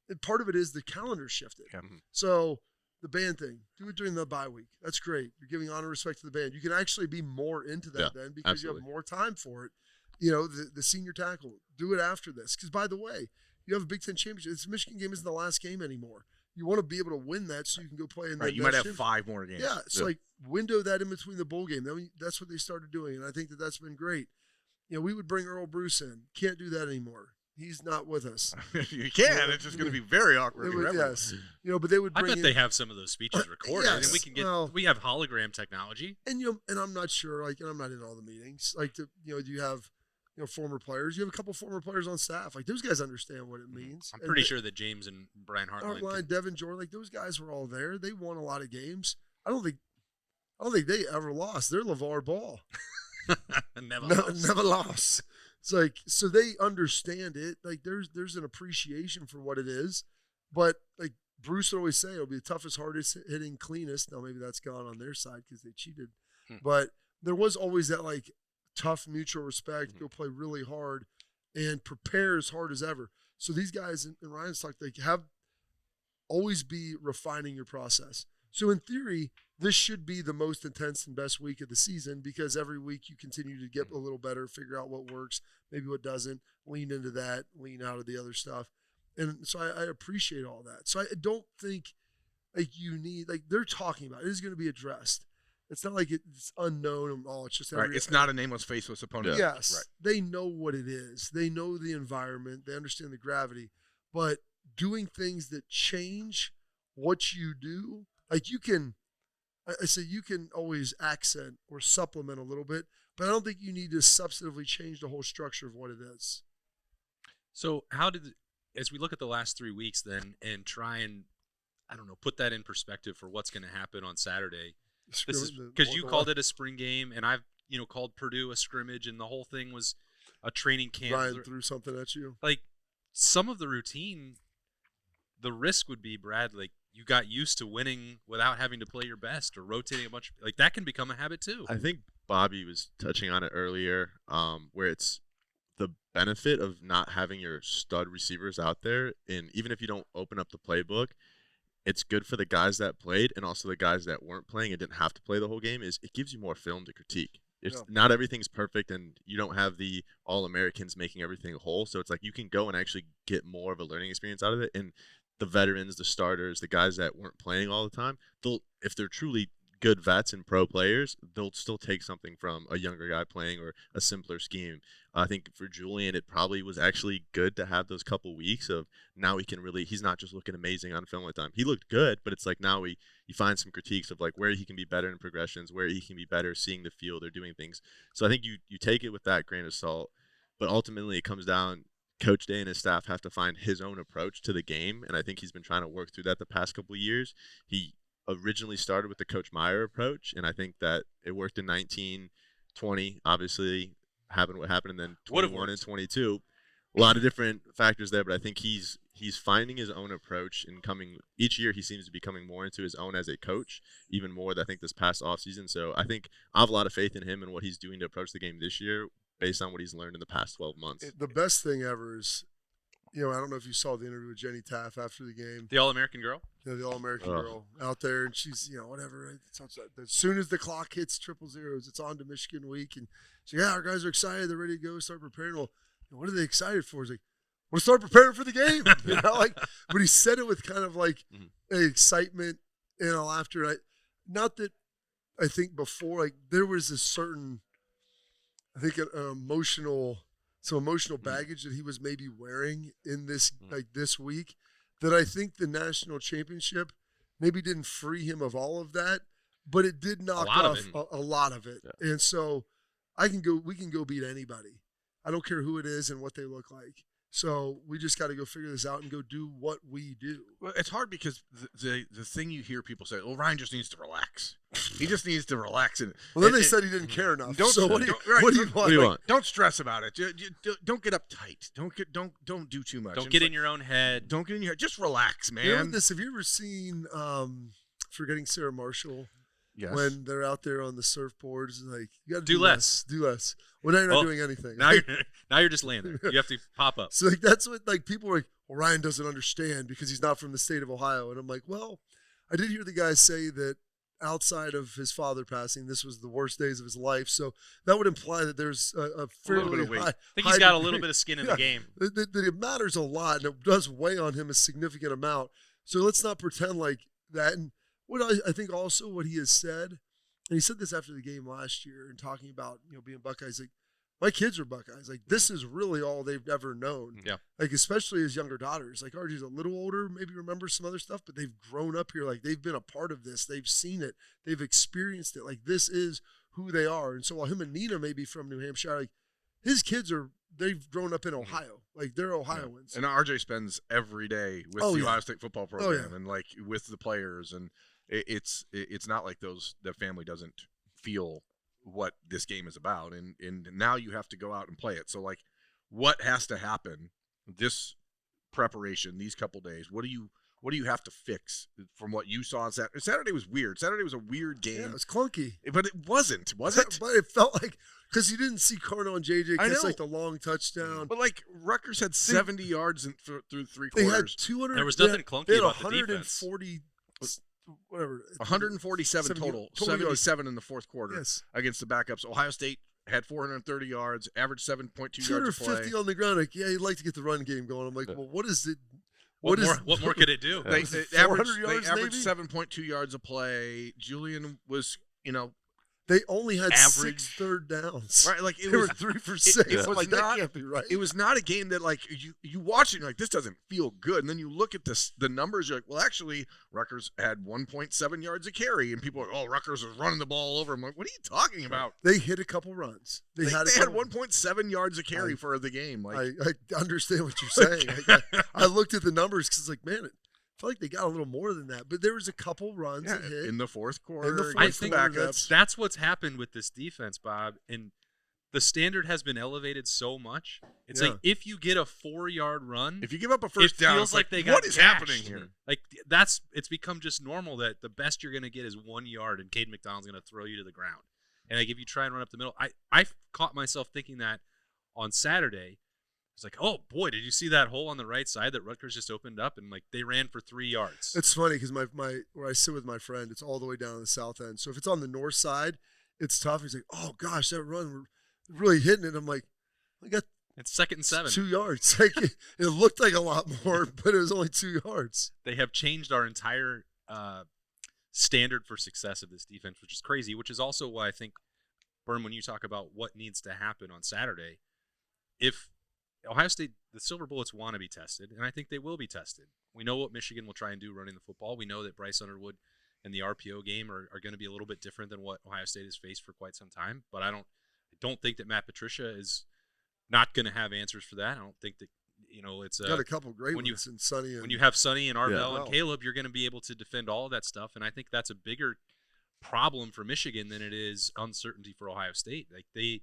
And part of it is the calendar shifted. Yeah. So the band thing. Do it during the bye week. That's great. You're giving honor and respect to the band. You can actually be more into that then because absolutely. you have more time for it. You know, the senior tackle, do it after this. Because, by the way, you have a Big Ten championship. This Michigan game isn't the last game anymore. You want to be able to win that so you can go play in that. You might have 5 more games. Yeah, it's like window that in between the bowl game. That's what they started doing, and I think that's been great. You know, we would bring Earl Bruce in. Can't do that anymore. He's not with us. You can. It's just going to be very awkward. Yes. You know, but they would bring I bet they have some of those speeches recorded. Yes. And we can get we have hologram technology. And and I'm not sure, like, and I'm not in all the meetings. Like, you have, former players. You have a couple former players on staff. Like, those guys understand what it means. I'm pretty sure that James and Brian Hartline, Devin Jordan, like, those guys were all there. They won a lot of games. I don't think they ever lost. They're LeVar Ball. Never lost. It's like, so they understand it. Like, there's an appreciation for what it is. But, like, Bruce would always say, it'll be the toughest, hardest hitting, cleanest. Now, maybe that's gone on their side because they cheated. But there was always that, like, tough mutual respect, go play really hard, and prepare as hard as ever. So these guys, and Ryan's talked, they always be refining your process. So in theory, this should be the most intense and best week of the season because every week you continue to get a little better, figure out what works, maybe what doesn't, lean into that, lean out of the other stuff. And so I appreciate all that. So I don't think, like, you need, like, they're talking about it is going to be addressed. It's not like it's unknown and it's just right. It's not a nameless, faceless opponent. Yes, right. They know what it is. They know the environment. They understand the gravity. But doing things that change what you do, like you can always accent or supplement a little bit, but I don't think you need to substantively change the whole structure of what it is. So as we look at the last 3 weeks then and try and, I don't know, put that in perspective for what's going to happen on Saturday. This is because you called it a spring game, and I've called Purdue a scrimmage, and the whole thing was a training camp. Ryan threw something at you. Like, some of the routine, the risk would be, Brad, like, you got used to winning without having to play your best or rotating a bunch. Like, that can become a habit too. I think Bobby was touching on it earlier, where it's the benefit of not having your stud receivers out there, and even if you don't open up the playbook, it's good for the guys that played and also the guys that weren't playing and didn't have to play the whole game. Is it gives you more film to critique. It's not everything's perfect, and you don't have the All-Americans making everything whole. So it's like you can go and actually get more of a learning experience out of it. And the veterans, the starters, the guys that weren't playing all the time, if they're truly good vets and pro players, they'll still take something from a younger guy playing or a simpler scheme. I think for Julian, it probably was actually good to have those couple weeks of now he can really, he's not just looking amazing on film all the time. He looked good, but it's like now you find some critiques of like where he can be better in progressions, where he can be better seeing the field or doing things. So I think you take it with that grain of salt, but ultimately it comes down, Coach Day and his staff have to find his own approach to the game, and I think he's been trying to work through that the past couple of years. He originally started with the Coach Meyer approach, and I think that it worked in 19, 20, obviously happened what happened, and then 21 and 22. A lot of different factors there, but I think he's finding his own approach and each year he seems to be coming more into his own as a coach, even more than I think this past offseason. So I think I have a lot of faith in him and what he's doing to approach the game this year based on what he's learned in the past 12 months. The best thing ever is, I don't know if you saw the interview with Jenny Taff after the game. The All-American girl? Yeah, the All-American girl out there, and she's, whatever. As soon as the clock hits 000s, it's on to Michigan week, and she's like, our guys are excited. They're ready to go, start preparing. Well, what are they excited for? He's like, we'll start preparing for the game. But he said it with kind of like excitement and a laughter. Not that I think before, like there was a certain, I think some emotional baggage that he was maybe wearing in this this week that I think the national championship maybe didn't free him of all of that, but it did knock off a lot of it. Yeah. And so we can go beat anybody. I don't care who it is and what they look like. So we just got to go figure this out and go do what we do. Well, it's hard because the thing you hear people say, well, Ryan just needs to relax. He just needs to relax. Well, then they said he didn't care enough. So what do you want? Don't stress about it. Don't get uptight. Don't do too much. Don't get in your own head. Don't get in your head. Just relax, man. Have you ever seen Forgetting Sarah Marshall? Yes. When they're out there on the surfboards, like you got to do less. Do less. Well, now you're not doing anything. Now you're just laying there. You have to pop up. So that's what people are like. Well, Ryan doesn't understand because he's not from the state of Ohio, and I'm like, well, I did hear the guy say that outside of his father passing, this was the worst days of his life. So that would imply that there's a fairly high. I think he's got a little bit of skin in the game. That it matters a lot, and it does weigh on him a significant amount. So let's not pretend like that. And what I think also what he has said, and he said this after the game last year, and talking about being Buckeyes, like my kids are Buckeyes. Like this is really all they've ever known. Yeah. Like especially his younger daughters. Like RG's a little older, maybe remembers some other stuff, but they've grown up here. Like they've been a part of this. They've seen it. They've experienced it. Like this is who they are. And so while him and Nina may be from New Hampshire, like his kids they've grown up in Ohio. Like they're Ohioans. And RJ spends every day with the Ohio State football program and like with the players, and it's not like the family doesn't feel what this game is about, and now you have to go out and play it. So like what has to happen this preparation, these couple days, what do you have to fix from what you saw on Saturday? Saturday was weird. Saturday was a weird game. Yeah, it was clunky. But it wasn't, was it? But it felt like, because you didn't see Carno and JJ catch like the long touchdown. But like Rutgers had 70 yards through three quarters. They had 200. There was nothing clunky about the defense. 140. Whatever. 147 total 77 in the fourth quarter against the backups. Ohio State had 430 yards, averaged 7.2 yards a play. 250 on the ground. Like, yeah, you'd like to get the run game going. I'm like, well, what is it? What more could it do? They averaged 7.2 yards a play. Julian was, they only had average 6 third downs. Right, like they were 3 for 6. It was like, not, that can't be right. It was not a game that like you watch it and you're like, this doesn't feel good. And then you look at the numbers, you're like, well, actually, Rutgers had 1.7 yards a carry, and people are like, oh, Rutgers was running the ball over. I'm like, what are you talking about? They hit a couple runs. They had 1.7 yards a carry for the game. Like I understand what you're saying. I looked at the numbers because like, man, I feel like they got a little more than that, but there was a couple runs that hit in the fourth quarter. I think that's what's happened with this defense, Bob, and the standard has been elevated so much. It's like if you get a 4-yard run, if you give up a first down, it feels like they got what is happening here? Like it's become just normal that the best you're going to get is 1 yard, and Caden McDonald's going to throw you to the ground. And like if you try and run up the middle, I caught myself thinking that on Saturday. It's like, oh boy, did you see that hole on the right side that Rutgers just opened up, and like they ran for 3 yards. It's funny because my where I sit with my friend, it's all the way down on the south end. So if it's on the north side, it's tough. He's like, oh gosh, that run, we're really hitting it. I'm like, I got it's 2nd and 7, 2 yards. Like it looked like a lot more, but it was only 2 yards. They have changed our entire standard for success of this defense, which is crazy. Which is also why I think, Birm, when you talk about what needs to happen on Saturday, if Ohio State, the Silver Bullets want to be tested, and I think they will be tested. We know what Michigan will try and do running the football. We know that Bryce Underwood and the RPO game are going to be a little bit different than what Ohio State has faced for quite some time. But I don't think that Matt Patricia is not going to have answers for that. I don't think that it's got a couple great ones in Sonny. When you have Sonny and Arvell and Caleb, you're going to be able to defend all of that stuff. And I think that's a bigger problem for Michigan than it is uncertainty for Ohio State. Like the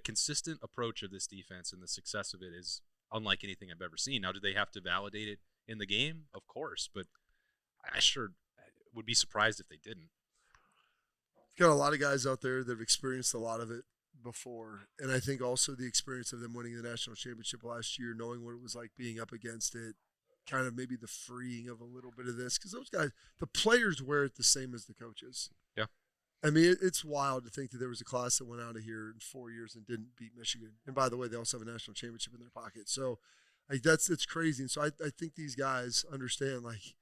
consistent approach of this defense and the success of it is unlike anything I've ever seen. Now, do they have to validate it in the game? Of course, but I sure would be surprised if they didn't. Got a lot of guys out there that have experienced a lot of it before, and I think also the experience of them winning the national championship last year, knowing what it was like being up against it, kind of maybe the freeing of a little bit of this, because those guys, the players wear it the same as the coaches. Yeah. I mean, it's wild to think that there was a class that went out of here in 4 years and didn't beat Michigan. And by the way, they also have a national championship in their pocket. So like it's crazy. And so I think these guys understand, like,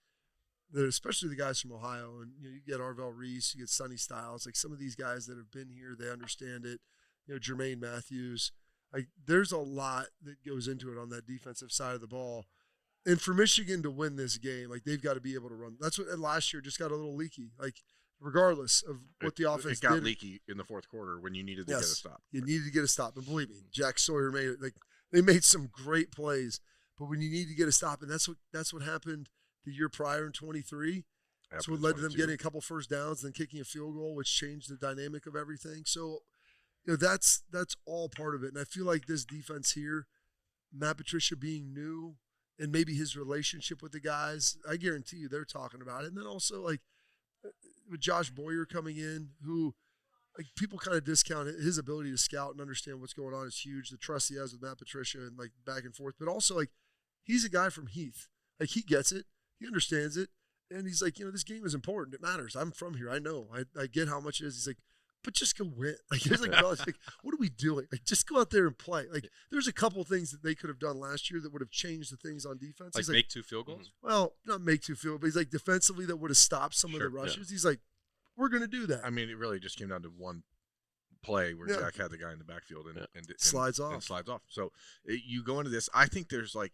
that especially the guys from Ohio. And you get Arvell Reese, you get Sonny Styles. Like some of these guys that have been here, they understand it. Jermaine Matthews. Like there's a lot that goes into it on that defensive side of the ball. And for Michigan to win this game, like they've got to be able to run. That's what last year just got a little leaky. Like regardless of what the offense did. It got leaky in the fourth quarter when you needed to get a stop. You needed to get a stop. And believe me, Jack Sawyer made it. Like they made some great plays, but when you need to get a stop, and that's what happened the year prior in 23. That's what led to them getting a couple first downs, then kicking a field goal, which changed the dynamic of everything. So, that's all part of it. And I feel like this defense here, Matt Patricia being new, and maybe his relationship with the guys, I guarantee you they're talking about it. And then also like with Josh Boyer coming in, who like people kind of discount his ability to scout and understand what's going on is huge. The trust he has with Matt Patricia and like back and forth, but also like he's a guy from Heath. Like he gets it, he understands it, And he's like, this game is important. It matters. I'm from here. I know. I get how much it is. He's like, but just go win. Like, he's like, what are we doing? Like, just go out there and play. Like, there's a couple things that they could have done last year that would have changed the things on defense. Like, make 2 field goals? Well, not make 2 field goals, but he's like, defensively, that would have stopped some of the rushes. He's like, we're going to do that. I mean, it really just came down to one play where Jack had the guy in the backfield and slides off. So you go into this. I think there's like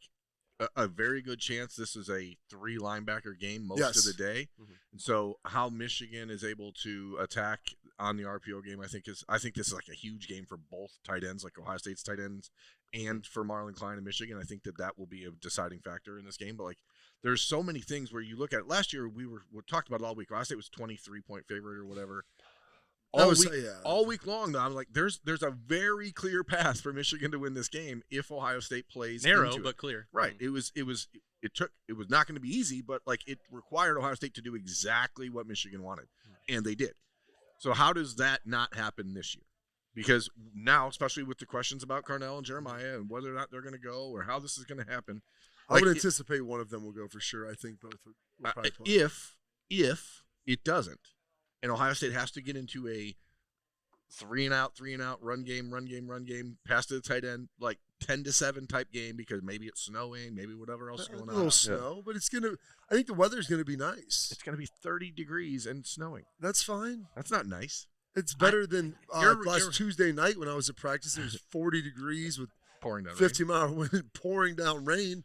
a very good chance this is a 3 linebacker game most of the day. And so how Michigan is able to attack on the RPO game, I think this is like a huge game for both tight ends, like Ohio State's tight ends, and for Marlon Klein and Michigan. I think that will be a deciding factor in this game. But like, there's so many things where you look at it. Last year we talked about it all week. Ohio State was 23-point favorite or whatever. All week long, though, I'm like, there's a very clear path for Michigan to win this game if Ohio State plays narrow but clear. Right. It was not going to be easy, but like it required Ohio State to do exactly what Michigan wanted, and they did. So how does that not happen this year? Because now, especially with the questions about Carnell and Jeremiah and whether or not they're going to go or how this is going to happen, I would anticipate one of them will go for sure. I think both will probably play. If it doesn't. And Ohio State has to get into a 3-and-out, run game, pass to the tight end, like 10-7 type game because maybe it's snowing, maybe whatever else is going on. A little snow, but I think the weather's going to be nice. It's going to be 30 degrees and snowing. That's fine. That's not nice. It's better than last Tuesday night when I was at practice. It was 40 degrees with pouring down 50-mile wind, pouring down rain.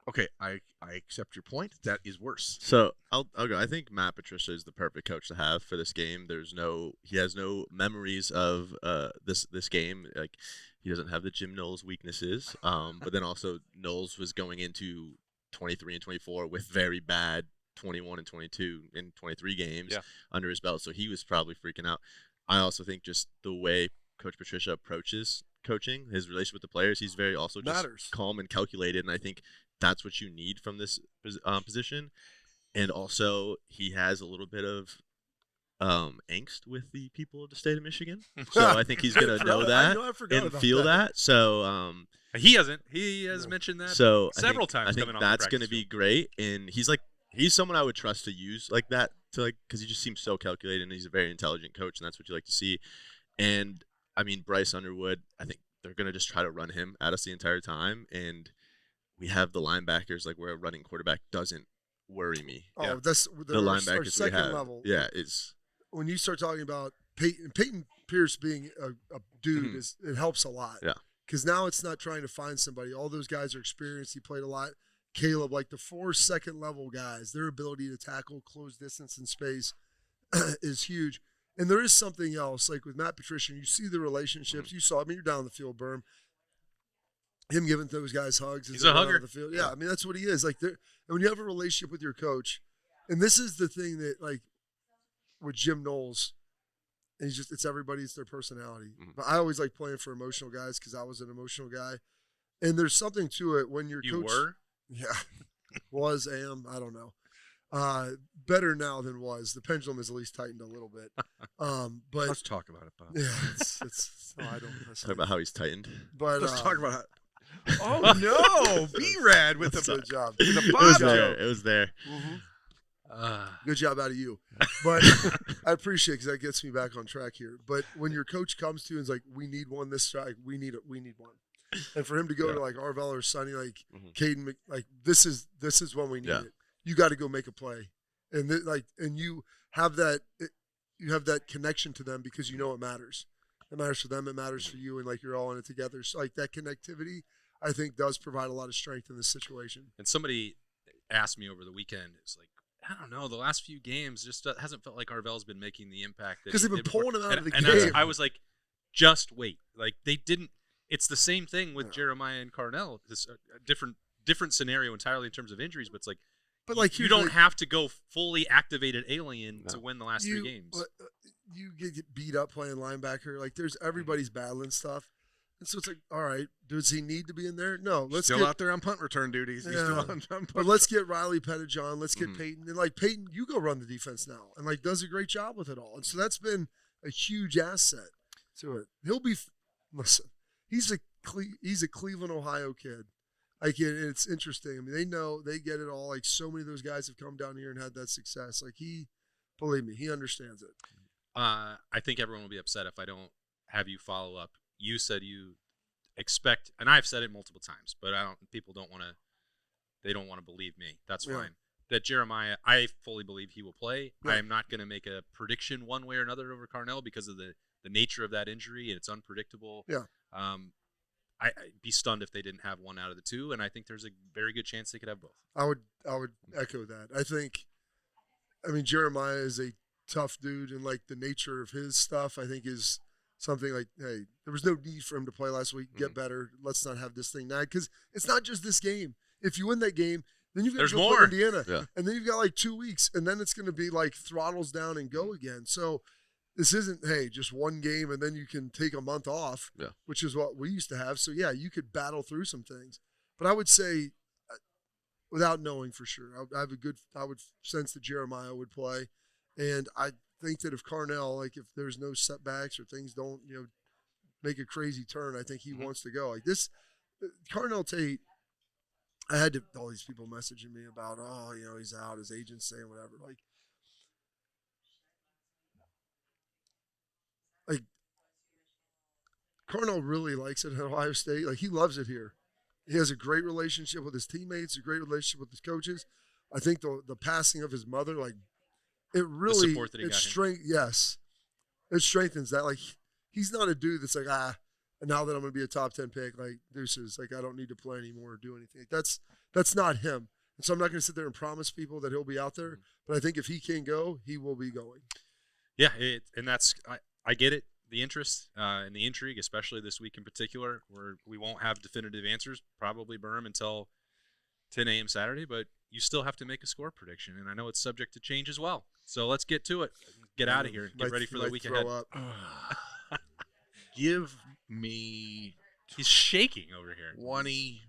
Okay, I accept your point. That is worse. So I'll go. I think Matt Patricia is the perfect coach to have for this game. He has no memories of this game. Like, he doesn't have the Jim Knowles weaknesses. But then also Knowles was going into 23 and 24 with very bad 21 and 22 and 23 games under his belt. So he was probably freaking out. I also think just the way Coach Patricia approaches coaching, his relationship with the players, he's very also just calm and calculated. And I think that's what you need from this position. And also, he has a little bit of angst with the people of the state of Michigan. So I think he's going to know that and feel that. So he hasn't. He has mentioned that several times. I think that's going to be great. And he's someone I would trust to use like that because he just seems so calculated and he's a very intelligent coach, and that's what you like to see. And I mean, Bryce Underwood, I think they're going to just try to run him at us the entire time. And we have the linebackers, like where a running quarterback doesn't worry me. Oh, that's the linebackers we second have. Level. Yeah, it's when you start talking about Peyton Pierce being a dude, it helps a lot. Yeah, because now it's not trying to find somebody. All those guys are experienced. He played a lot. Caleb, like the 4 second level guys, their ability to tackle, close distance and space is huge. And there is something else, like with Matt Patricia, you see the relationships. You saw, you're down the field, Birm. Him giving those guys hugs. He's a hugger. The field. Yeah, I mean, that's what he is. Like, and when you have a relationship with your coach, and this is the thing that, like, with Jim Knowles, and it's everybody, it's their personality. But I always like playing for emotional guys because I was an emotional guy. And there's something to it when your coach. You were? Yeah. Am, I don't know. Better now than was. The pendulum is at least tightened a little bit. But let's talk about it, Bob. Yeah, it's I don't talk about how he's tightened. But let's talk about oh no, B-Rad with the good job. It was there. Good job out of you. But I appreciate it because that gets me back on track here. But when your coach comes to you and is like, we need one this strike, we need one. And for him to go to like Arvell or Sonny, like Caden, like this is when we need it. You got to go make a play, and and you have that connection to them because you know it matters. It matters for them. It matters for you, and like you're all in it together. So like that connectivity, I think, does provide a lot of strength in this situation. And somebody asked me over the weekend, it's like, I don't know, the last few games just hasn't felt like Arvell's been making the impact because they've been pulling him out of the game. And I was like, just wait. Like they didn't. It's the same thing with Jeremiah and Carnell. It's a different scenario entirely in terms of injuries, but it's like. But like you don't have to go fully activated alien to win the last 3 games. You get beat up playing linebacker. Like there's everybody's battling stuff, and so it's like, all right, does he need to be in there? No, let's still out there on punt return duties. He's still on punt. But let's get Riley Pettijohn. Let's get Peyton, and like Peyton, you go run the defense now, and like does a great job with it all. And so that's been a huge asset to it. He'll be listen. He's a Cleveland, Ohio kid. Like it's interesting. I mean, they get it all. Like so many of those guys have come down here and had that success. Like believe me, he understands it. I think everyone will be upset if I don't have you follow up. You said you expect, and I've said it multiple times, but people don't want to. They don't want to believe me. That's fine. That Jeremiah, I fully believe he will play. Yeah. I am not going to make a prediction one way or another over Carnell because of the nature of that injury, and it's unpredictable. Yeah. I'd be stunned if they didn't have one out of the two, and I think there's a very good chance they could have both. I would echo that. I mean, Jeremiah is a tough dude, and like the nature of his stuff, I think is something like, hey, there was no need for him to play last week. Get better. Let's not have this thing now, because it's not just this game. If you win that game, then you've got to go play Indiana, and then you've got like 2 weeks, and then it's going to be like throttles down and go again. So this isn't, hey, just one game and then you can take a month off, which is what we used to have. So yeah, you could battle through some things, but I would say, without knowing for sure, I would sense that Jeremiah would play, and I think that if Carnell, like if there's no setbacks or things don't make a crazy turn, I think he wants to go. Like this, Carnell Tate. I had all these people messaging me about, he's out, his agent's saying whatever. Like Carnell really likes it at Ohio State. Like he loves it here. He has a great relationship with his teammates, a great relationship with his coaches. I think the passing of his mother, like it really, it strengthens that. Like he's not a dude that's like, and now that I'm going to be a top 10 pick, like deuces, like I don't need to play anymore or do anything. That's not him. And so I'm not going to sit there and promise people that he'll be out there. But I think if he can go, he will be going. Yeah, and that's I get it, the interest and the intrigue, especially this week in particular, where we won't have definitive answers, probably Birm, until 10 a.m. Saturday. But you still have to make a score prediction, and I know it's subject to change as well. So let's get to it. Get out of here. Get ready for the week ahead. Give me. He's shaking over here. 20-13.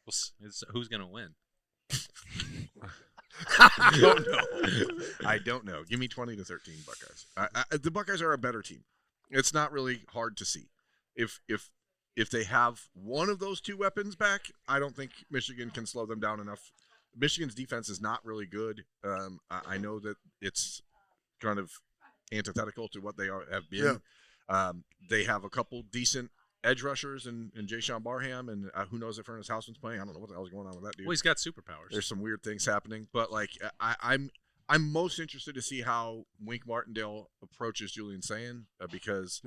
Who's going to win? I don't know. Give me 20-13 Buckeyes. The Buckeyes are a better team. It's not really hard to see. If they have one of those two weapons back, I don't think Michigan can slow them down enough. Michigan's defense is not really good. I know that it's kind of antithetical to what they have been. Yeah. They have a couple decent edge rushers and Jay-Sean Barham, and who knows if Ernest Hausman's playing. I don't know what the hell's going on with that dude. Well, he's got superpowers. There's some weird things happening, but like I'm most interested to see how Wink Martindale approaches Julian Sayin, because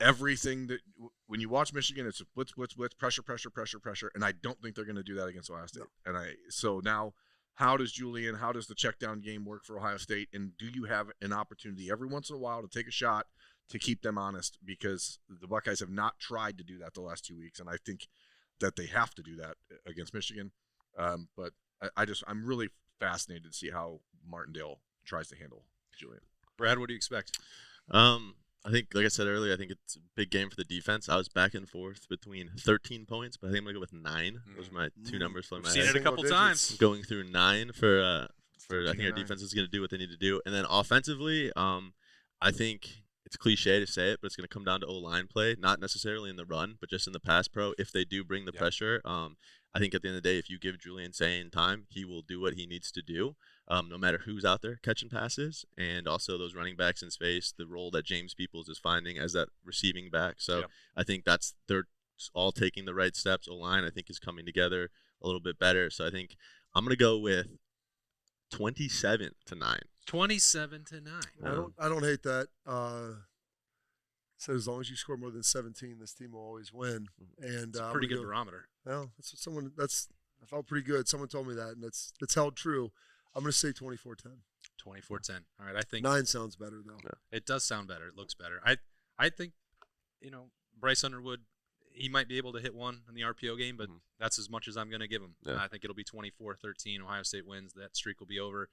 everything that when you watch Michigan, it's a blitz, pressure, and I don't think they're going to do that against Ohio State. No. And so now, how does the check down game work for Ohio State, and do you have an opportunity every once in a while to take a shot to keep them honest, because the Buckeyes have not tried to do that the last 2 weeks, and I think that they have to do that against Michigan. But I'm really fascinated to see how Martindale tries to handle Julian. Brad, what do you expect? I think, like I said earlier, I think it's a big game for the defense. I was back and forth between 13 points, but I think I'm going to go with 9. Those are my two numbers. We've seen it a couple times. Going through 9 for I think our defense is going to do what they need to do. And then offensively, I think it's cliche to say it, but it's going to come down to O-line play, not necessarily in the run, but just in the pass pro. If they do bring the pressure, I think at the end of the day, if you give Julian Sayin time, he will do what he needs to do, no matter who's out there catching passes, and also those running backs in space, the role that James Peoples is finding as that receiving back. So I think they're all taking the right steps. O-line, I think, is coming together a little bit better. So I think I'm going to go with 27-9. 27-9. I don't hate that. So as long as you score more than 17, this team will always win. And it's a pretty good barometer. Well, I felt pretty good. Someone told me that, and that's held true. I'm going to say 24-10. 24-10. All right, I think 9 sounds better though. Yeah. It does sound better. It looks better. I think, Bryce Underwood, he might be able to hit one in the RPO game, but that's as much as I'm going to give him. Yeah. I think it'll be 24-13. Ohio State wins. That streak will be over.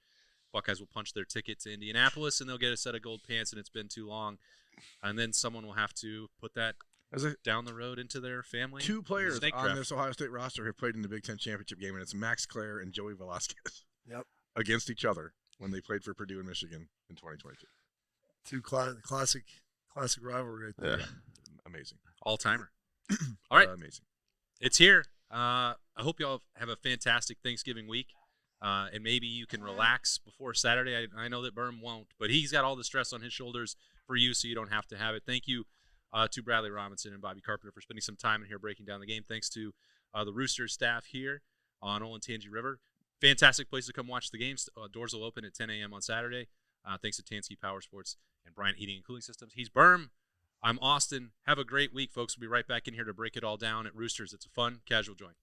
Buckeyes will punch their ticket to Indianapolis, and they'll get a set of gold pants, and it's been too long. And then someone will have to put that down the road into their family. 2 players on this Ohio State roster have played in the Big Ten championship game, and it's Max Clare and Joey Velasquez. Yep. Against each other when they played for Purdue and Michigan in 2022. 2 classic rivalry right there. Yeah. Amazing. All-timer. All right. Amazing. It's here. I hope y'all have a fantastic Thanksgiving week. And maybe you can relax before Saturday. I know that Birm won't, but he's got all the stress on his shoulders for you, so you don't have to have it. Thank you to Bradley Robinson and Bobby Carpenter for spending some time in here breaking down the game. Thanks to the Roosters staff here on Olentangy River. Fantastic place to come watch the games. Doors will open at 10 a.m. on Saturday. Thanks to Tansky Power Sports and Bryant Heating and Cooling Systems. He's Birm. I'm Austin. Have a great week, folks. We'll be right back in here to break it all down at Roosters. It's a fun, casual joint.